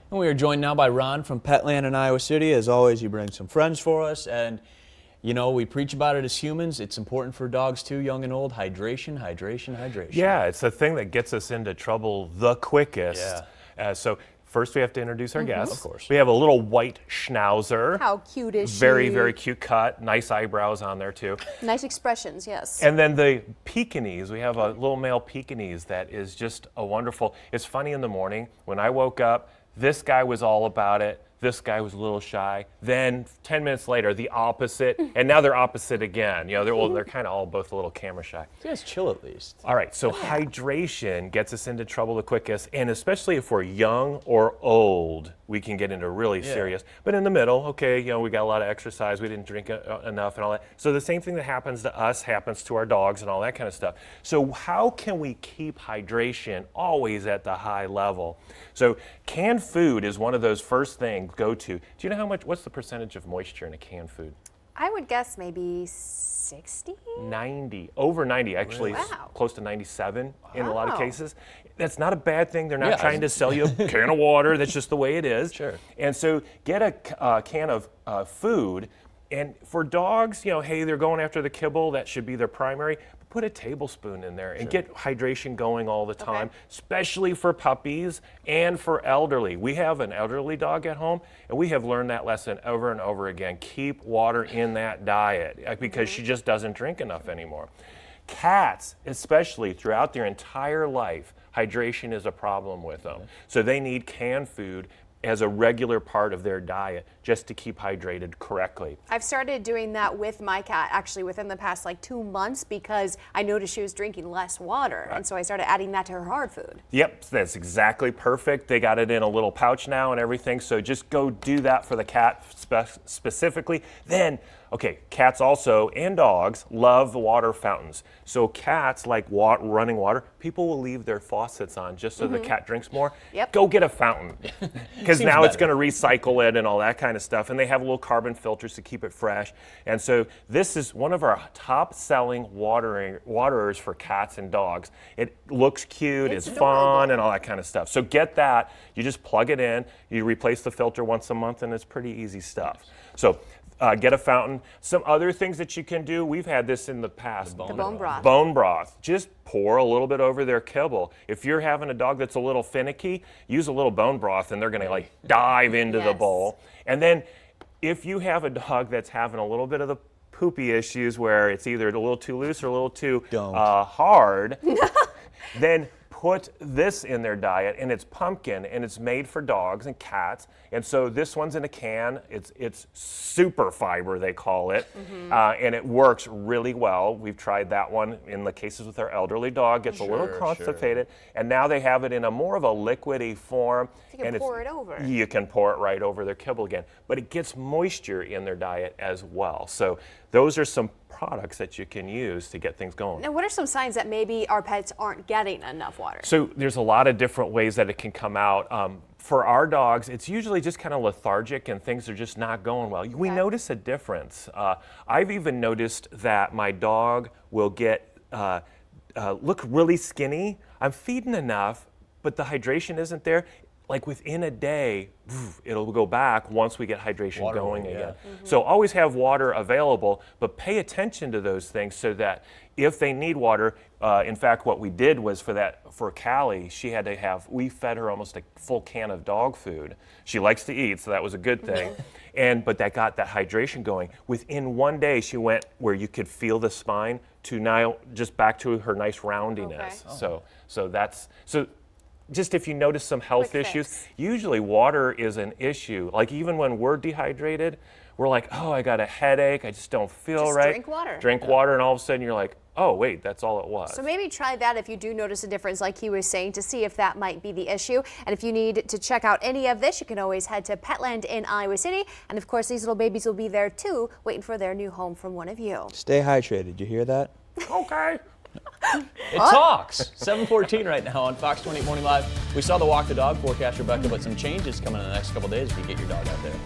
And we are joined now by Ron from Petland in Iowa City. As always, you bring some friends for us, and you know, we preach about it as humans. It's important for dogs too, young and old. Hydration, hydration, hydration. Yeah, it's the thing that gets us into trouble the quickest. Yeah. So first we have to introduce our guest. Of course. We have a little white schnauzer. How cute is she? Very, very cute cut. Nice eyebrows on there too. Nice expressions, yes. And then the Pekingese, we have a little male Pekingese that is just a wonderful. It's funny in the morning when I woke up, this guy was all about it. This guy was a little shy. Then 10 minutes later, the opposite, and now they're opposite again. You know, they're kind of all both a little camera shy. You guys chill at least. All right, so hydration gets us into trouble the quickest, and especially if we're young or old, we can get into really serious. But in the middle, okay, you know, we got a lot of exercise, we didn't drink enough and all that. So the same thing that happens to us happens to our dogs and all that kind of stuff. So how can we keep hydration always at the high level? So canned food is one of those first things go to. Do you know what's the percentage of moisture in a canned food? I would guess maybe 60? 90, over 90 actually, Wow. close to 97 in a lot of cases. That's not a bad thing. They're not trying to sell you a can of water. That's just the way it is. Sure. And so get a can of food. And for dogs, you know, hey, they're going after the kibble. That should be their primary. But put a tablespoon in there and get hydration going all the time, especially for puppies and for elderly. We have an elderly dog at home, and we have learned that lesson over and over again. Keep water in that diet because she just doesn't drink enough anymore. Cats, especially throughout their entire life, hydration is a problem with them. So they need canned food as a regular part of their diet just to keep hydrated correctly. I've started doing that with my cat actually within the past like 2 months because I noticed she was drinking less water. And so I started adding that to her hard food. Yep, that's exactly perfect. They got it in a little pouch now and everything. So just go do that for the cat specifically. Then, okay, cats also and dogs love the water fountains. So cats like running water. People will leave their faucets on just so the cat drinks more. Yep. Go get a fountain because now it's better. going to recycle it and all that kind of stuff. And they have little carbon filters to keep it fresh. And so this is one of our top selling waterers for cats and dogs. It looks cute, it's fun and all that kind of stuff. So get that. You just plug it in. You replace the filter once a month and it's pretty easy stuff. So get a fountain. Some other things that you can do, we've had this in the past. The bone broth. Bone broth. Just pour a little bit over their kibble. If you're having a dog that's a little finicky, use a little bone broth and they're going to like dive into the bowl. And then if you have a dog that's having a little bit of the poopy issues where it's either a little too loose or a little too hard, then put this in their diet, and it's pumpkin, and it's made for dogs and cats. And so this one's in a can. It's super fiber, they call it, and it works really well. We've tried that one in the cases with our elderly dog. Gets a little constipated, and now they have it in a more of a liquidy form. You can pour it over. You can pour it right over their kibble again, but it gets moisture in their diet as well. So those are some products that you can use to get things going. Now, what are some signs that maybe our pets aren't getting enough water? So there's a lot of different ways that it can come out. For our dogs, it's usually just kind of lethargic and things are just not going well. We notice a difference. I've even noticed that my dog will get look really skinny. I'm feeding enough, but the hydration isn't there. Like within a day, it'll go back once we get hydration going again. So always have water available, but pay attention to those things so that if they need water, in fact, what we did was for Callie, we fed her almost a full can of dog food. She likes to eat, so that was a good thing. But that got that hydration going. Within 1 day, she went where you could feel the spine to now just back to her nice roundiness. So just if you notice some health issues, usually water is an issue. Like even when we're dehydrated, we're like, oh, I got a headache, I just don't feel right. Drink water. Drink water, and all of a sudden you're like, oh, wait, that's all it was. So maybe try that if you do notice a difference, like he was saying, to see if that might be the issue. And if you need to check out any of this, you can always head to Petland in Iowa City. And of course, these little babies will be there too, waiting for their new home from one of you. Stay hydrated. You hear that? Okay. It talks. 7:14 right now on Fox 20 Morning Live. We saw the walk the dog forecast, Rebecca, but some changes coming in the next couple days if you get your dog out there.